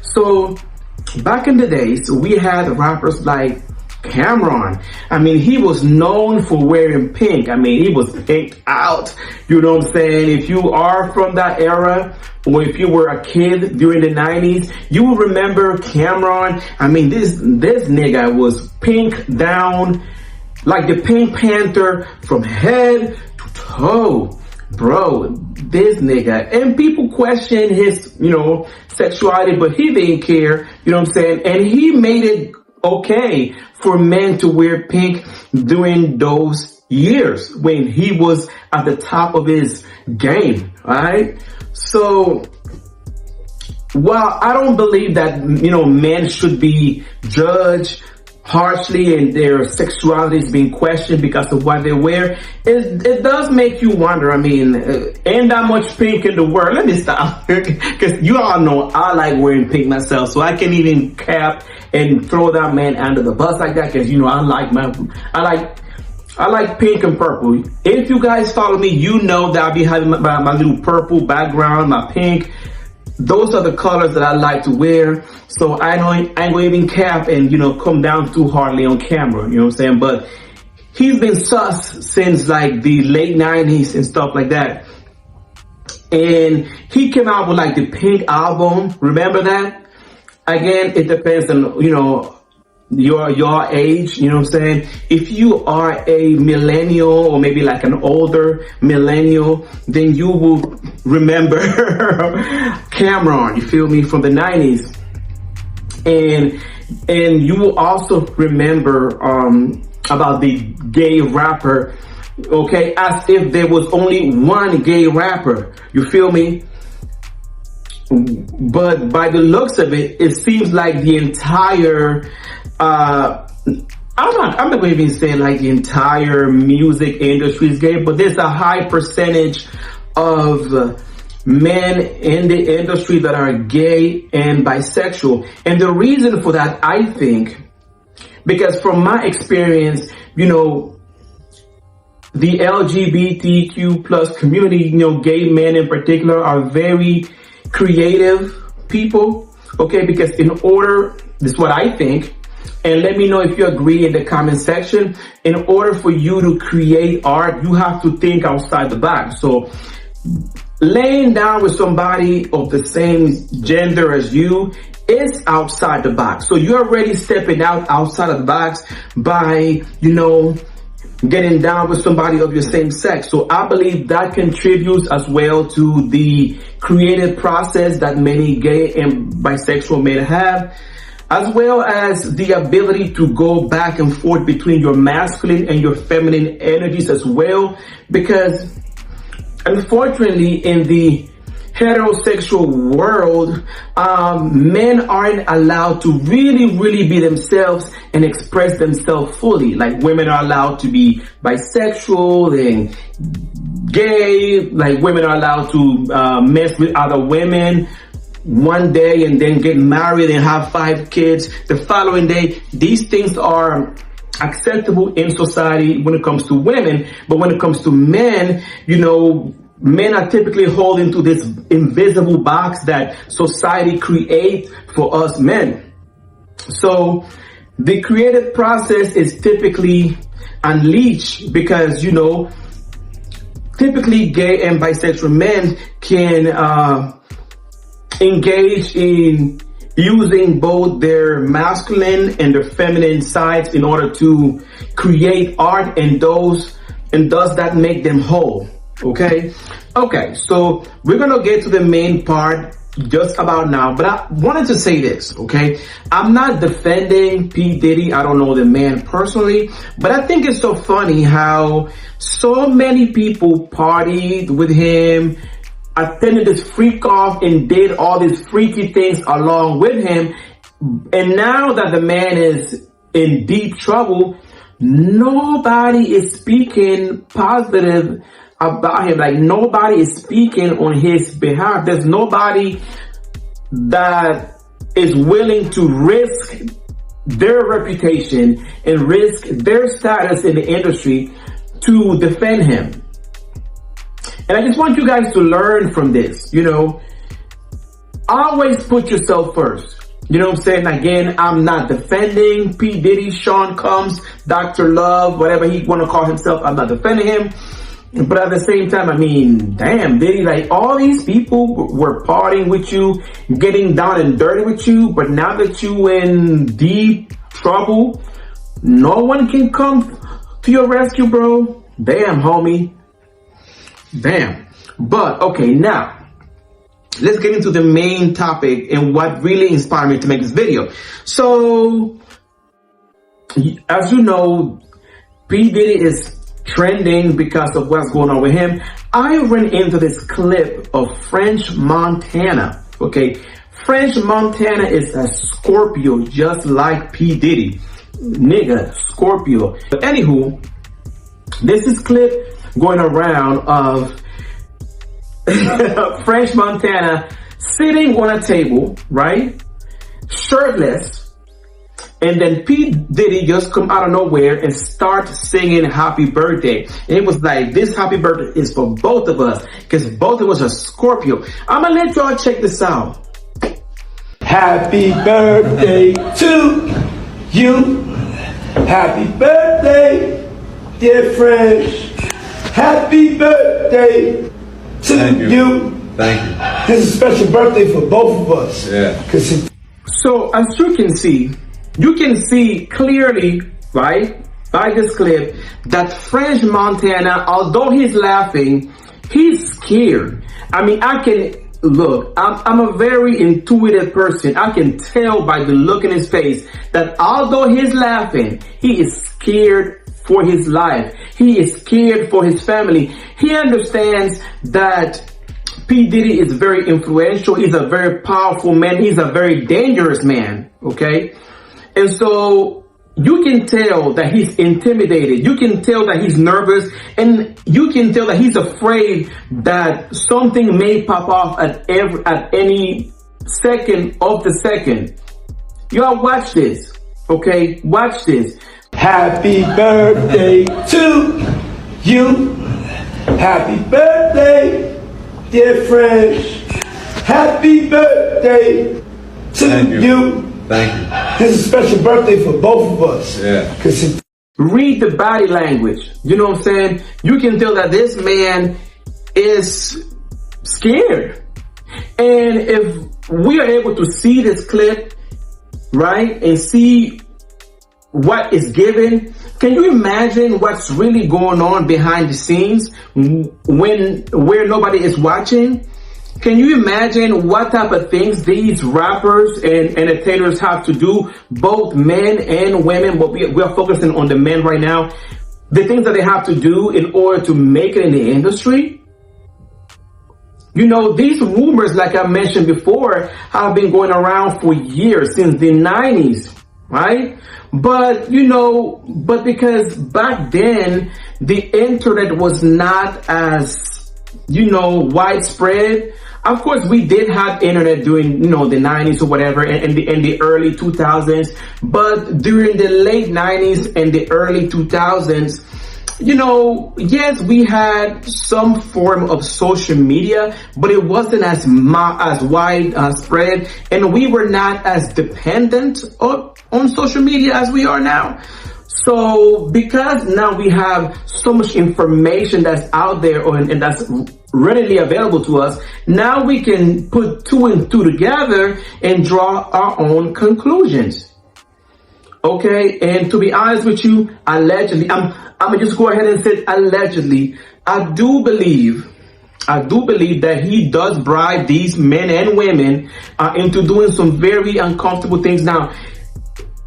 So back in the days, we had rappers like Cameron. I mean, he was known for wearing pink. I mean, he was pinked out. You know what I'm saying? If you are from that era, or if you were a kid during the 90s, you will remember Cameron. I mean, this nigga was pink down like the Pink Panther from head to toe. Bro, this nigga. And people question his, sexuality, but he didn't care. You know what I'm saying? And he made it okay for men to wear pink during those years when he was at the top of his game, right? So, while I don't believe that, men should be judged harshly and their sexuality is being questioned because of what they wear, it does make you wonder. I mean, ain't that much pink in the world? Let me stop, because you all know I like wearing pink myself, so I can even cap and throw that man under the bus like that, because I like pink and purple. If you guys follow me, you know that I'll be having my little purple background, my pink. Those are the colors that I like to wear. So I ain't gonna even cap and, come down too hardly on camera. You know what I'm saying? But he's been sus since like the late 90s and stuff like that. And he came out with like the Pink album. Remember that? Again, it depends on, your age, you know what I'm saying? If you are a millennial or maybe like an older millennial, then you will remember Cameron, you feel me, from the 90s. And you will also remember about the gay rapper, okay, as if there was only one gay rapper, you feel me? But by the looks of it, it seems like the entire I'm not going to even say like the entire music industry is gay, but there's a high percentage of men in the industry that are gay and bisexual. And the reason for that, I think, because from my experience, the LGBTQ plus community, gay men in particular, are very creative people, okay? Because this is what I think, and let me know if you agree in the comment section. In order for you to create art, you have to think outside the box. So laying down with somebody of the same gender as you is outside the box. So you're already stepping outside of the box by, getting down with somebody of your same sex. So I believe that contributes as well to the creative process that many gay and bisexual men have, as well as the ability to go back and forth between your masculine and your feminine energies as well. Because unfortunately, in the heterosexual world, men aren't allowed to really be themselves and express themselves fully. Like women are allowed to be bisexual and gay, like women are allowed to mess with other women one day and then get married and have 5 kids the following day. These things are acceptable in society when it comes to women, but when it comes to men, men are typically holding to this invisible box that society creates for us men. So the creative process is typically unleashed because, typically gay and bisexual men can engage in using both their masculine and their feminine sides in order to create art, and does that make them whole? Okay, so we're gonna get to the main part just about now, but I wanted to say this, okay? I'm not defending P. Diddy. I don't know the man personally, but I think it's so funny how so many people partied with him, attended this freak off and did all these freaky things along with him. And now that the man is in deep trouble, nobody is speaking positive about him. Like nobody is speaking on his behalf. There's nobody that is willing to risk their reputation and risk their status in the industry to defend him. And I just want you guys to learn from this. always put yourself first. You know what I'm saying? Again, I'm not defending P. Diddy, Sean Combs, Dr. Love, whatever he want to call himself. I'm not defending him. But at the same time, I mean, damn, Diddy, like all these people were partying with you, getting down and dirty with you. But now that you in deep trouble, no one can come to your rescue, bro. Damn, homie. Damn. But, okay, now, let's get into the main topic and what really inspired me to make this video. So, as you know, P. Diddy is trending because of what's going on with him. I ran into this clip of French Montana. Okay, French Montana is a Scorpio, just like P. Diddy. Nigga, Scorpio. But anywho, this is clip going around of French Montana sitting on a table, right? Shirtless. And then P. Diddy just come out of nowhere and start singing happy birthday. And it was like, this happy birthday is for both of us, because both of us are Scorpio. I'm gonna let y'all check this out. Happy birthday to you. Happy birthday, dear French. Happy birthday to you. Thank you. This is a special birthday for both of us. Yeah. So as you can see clearly, right, by this clip, that French Montana, although he's laughing, he's scared. I mean, I'm a very intuitive person. I can tell by the look in his face that although he's laughing, he is scared for his life. He is scared for his family. He understands that P. Diddy is very influential. He's a very powerful man. He's a very dangerous man, okay? And so you can tell that he's intimidated. You can tell that he's nervous. And you can tell that he's afraid that something may pop off at any second of the second. Y'all watch this, okay? Watch this. Happy birthday to you. Happy birthday, dear French. Happy birthday to you. Thank you. This is a special birthday for both of us. Yeah. Read the body language. You know what I'm saying? You can tell that this man is scared. And if we are able to see this clip, right, and see what is given, can you imagine what's really going on behind the scenes where nobody is watching? Can you imagine what type of things these rappers and entertainers have to do, both men and women, but we are focusing on the men right now, the things that they have to do in order to make it in the industry? You know, these rumors, like I mentioned before, have been going around for years, since the 90s, right? But, you know, because back then, the internet was not as, you know, widespread. Of course, we did have internet during, you know, the 90s or whatever, and the early 2000s. But during the late 90s and the early 2000s, you know, yes, we had some form of social media, but it wasn't as widespread, and we were not as dependent on social media as we are now. So because now we have so much information that's out there and that's readily available to us, now we can put two and two together and draw our own conclusions. Okay, and to be honest with you, allegedly, I'm gonna just go ahead and say allegedly, I do believe that he does bribe these men and women into doing some very uncomfortable things. Now,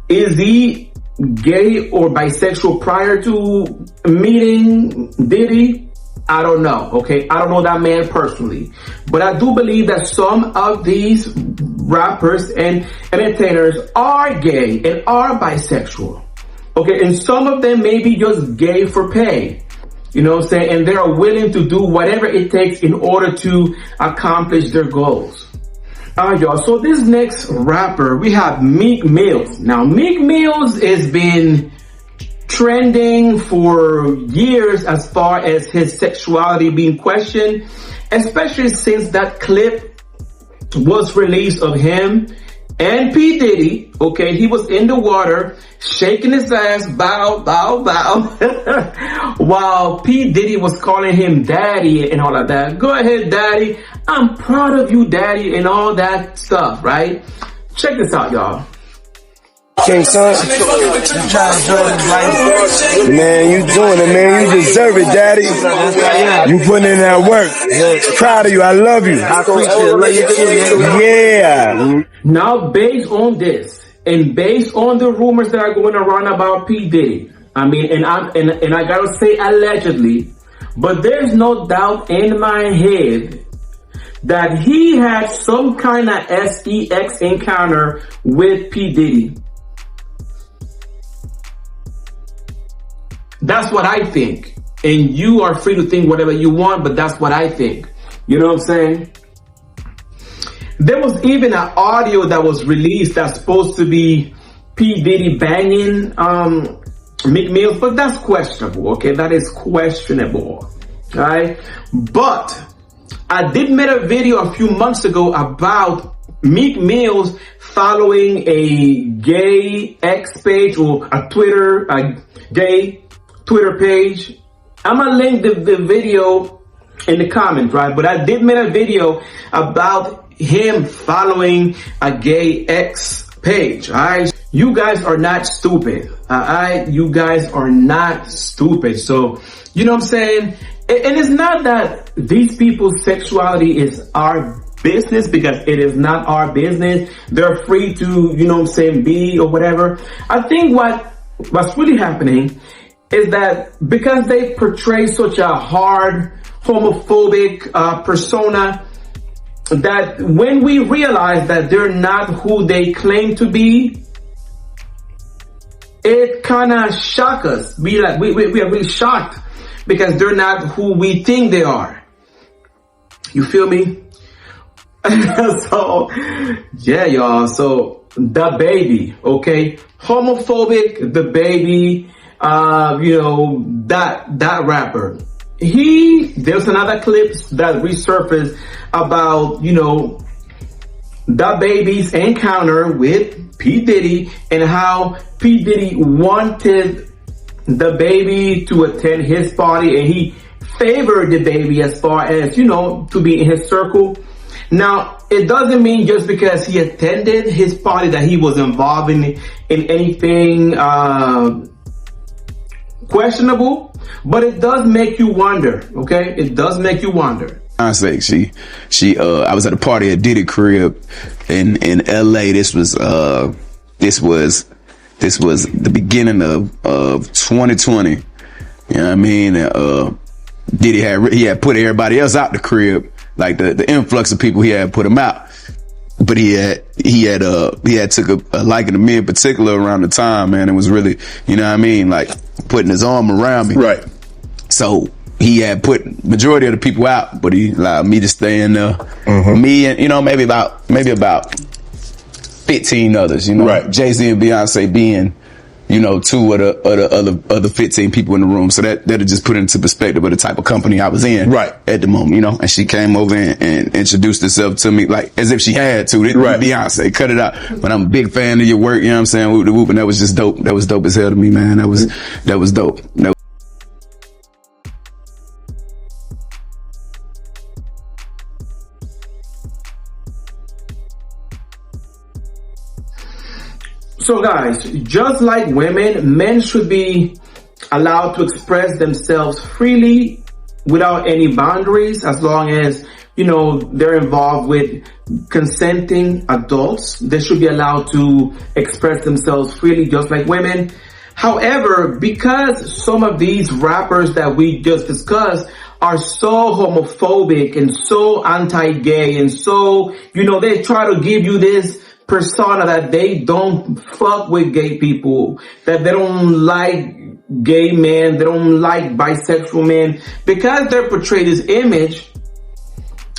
is he gay or bisexual prior to meeting Diddy? I don't know, okay? I don't know that man personally. But I do believe that some of these rappers and entertainers are gay and are bisexual, okay? And some of them may be just gay for pay, you know what I'm saying? And they are willing to do whatever it takes in order to accomplish their goals. All right, y'all. So this next rapper, we have Meek Mills. Now, Meek Mills has been trending for years as far as his sexuality being questioned, especially since that clip was released of him and P. Diddy. Okay, he was in the water, shaking his ass, bow, bow, bow, while P. Diddy was calling him daddy and all of that. Go ahead, daddy. I'm proud of you, daddy, and all that stuff, right? Check this out, y'all. King son. Man, you doing it, man. You deserve it, daddy. You putting in that work. Proud of you. I love you. I appreciate it. Yeah. Now, based on this, and based on the rumors that are going around about P. Diddy, I mean, and I gotta say allegedly, but there's no doubt in my head that he had some kind of sex encounter with P. Diddy. That's what I think. And you are free to think whatever you want, but that's what I think. You know what I'm saying? There was even an audio that was released that's supposed to be P. Diddy banging Meek Mills, but that's questionable, okay? That is questionable, right? But I did make a video a few months ago about Meek Mills following a gay X page or a gay Twitter page. I'm gonna link the video in the comments, right? But I did make a video about him following a gay X page, alright? You guys are not stupid, alright? You guys are not stupid. So, you know what I'm saying? And it's not that these people's sexuality is our business, because it is not our business. They're free to, you know what I'm saying, be or whatever. I think what's really happening is that because they portray such a hard homophobic persona, that when we realize that they're not who they claim to be, it kind of shocks us. We are really shocked because they're not who we think they are. You feel me? So yeah, y'all. So the baby, okay, homophobic, the baby. You know, that rapper, there's another clip that resurfaced about, you know, the baby's encounter with P. Diddy and how P. Diddy wanted the baby to attend his party and he favored the baby as far as, you know, to be in his circle. Now, it doesn't mean just because he attended his party that he was involved in anything, questionable, but it does make you wonder, okay? It does make you wonder. I say I was at a party at Diddy crib in LA. This was the beginning of 2020. You know what I mean? Diddy had put everybody else out the crib, like the influx of people, he had put them out. But he had took a liking to me in particular around the time, man. It was really, you know what I mean, like putting his arm around me. Right. So he had put majority of the people out, but he allowed me to stay in there. Mm-hmm. Me and, you know, maybe about 15 others, you know, right. Jay-Z and Beyonce being, you know, two of the other 15 people in the room. So that'll just put into perspective of the type of company I was in right at the moment, you know. And she came over and introduced herself to me like as if she had to. Right. Beyonce, cut it out. But I'm a big fan of your work, you know what I'm saying? Whoop the whoop, and that was just dope. That was dope as hell to me, man. That was dope. So guys, just like women, men should be allowed to express themselves freely without any boundaries, as long as, you know, they're involved with consenting adults. They should be allowed to express themselves freely just like women. However, because some of these rappers that we just discussed are so homophobic and so anti-gay and so, you know, they try to give you this persona that they don't fuck with gay people, that they don't like gay men, they don't like bisexual men, because they're portrayed this image,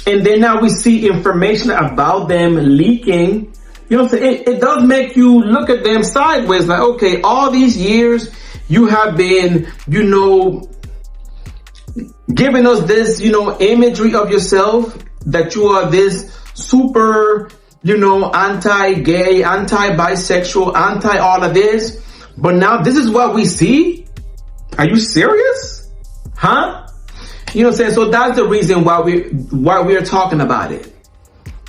and then now we see information about them leaking. You know what I'm saying? It does make you look at them sideways, like, okay, all these years you have been, you know, giving us this, you know, imagery of yourself, that you are this super, anti-gay, anti-bisexual, anti-all of this. But now this is what we see? Are you serious? Huh? You know what I'm saying? So that's the reason why we're talking about it.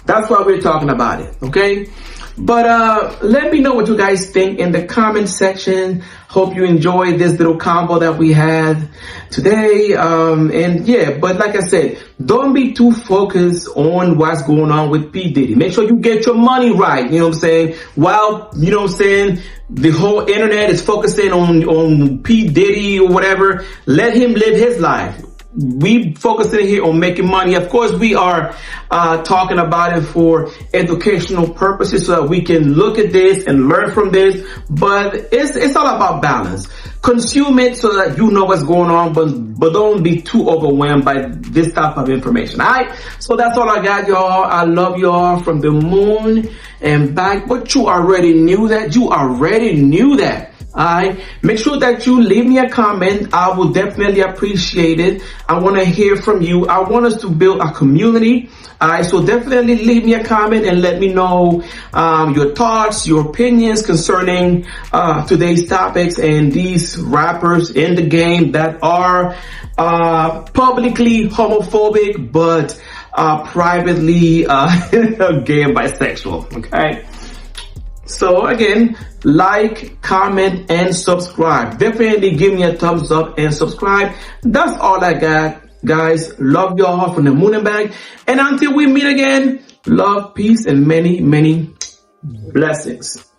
That's why we're talking about it, okay? But let me know what you guys think in the comment section. Hope you enjoyed this little combo that we had today. And yeah, but like I said, don't be too focused on what's going on with P. Diddy. Make sure you get your money right, you know what I'm saying? While, you know what I'm saying, the whole internet is focusing on P. Diddy or whatever, let him live his life. We focusing here on making money. Of course, we are talking about it for educational purposes so that we can look at this and learn from this. But it's all about balance. Consume it so that you know what's going on, but don't be too overwhelmed by this type of information. All right. So that's all I got, y'all. I love y'all from the moon and back. But you already knew that. You already knew that. Alright, make sure that you leave me a comment. I will definitely appreciate it. I want to hear from you. I want us to build a community. Alright, so definitely leave me a comment and let me know your thoughts, your opinions concerning today's topics and these rappers in the game that are publicly homophobic but privately gay and bisexual. Okay. So again, like, comment, and subscribe. Definitely give me a thumbs up and subscribe. That's all I got, guys. Love y'all from the moon and back. And until we meet again, love, peace, and many, many blessings.